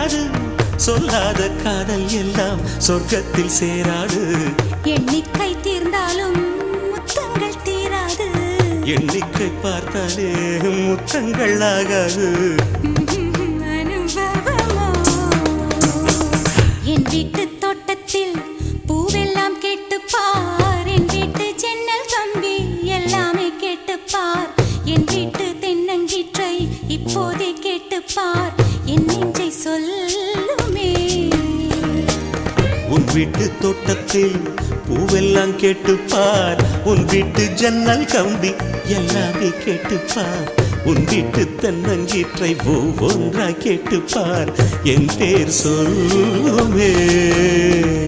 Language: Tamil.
சேராது சொல்லாத காதல் எல்லாம் சொர்க்கத்தில் சேராது எண்ணிக்கை தீர்ந்தாலும் முத்தங்கள் தீராது எண்ணிக்கை பார்த்தாலே முத்தங்கள் ஆகாது அனுபவமோ என் வீட்டு தோட்டத்தில் பூவெல்லாம் கேட்டுப்பார் என் வீட்டு ஜன்னல் கம்பி எல்லாமே கேட்டுப்பார் என் வீட்டு தென்னங்கீற்றை இப்போதே கேட்டுப்பார் என் நெஞ்சை சொல்லுமே உன் வீட்டு தோட்டத்தில் பூவெல்லாம் கேட்டுப்பார் உன் வீட்டு ஜன்னல் கம்பி எல்லாமே கேட்டுப்பார் உன் வீட்டு தென்னங்கீற்றை ஒவ்வொன்றா கேட்டுப்பார் என் பேர் சொல்லுமே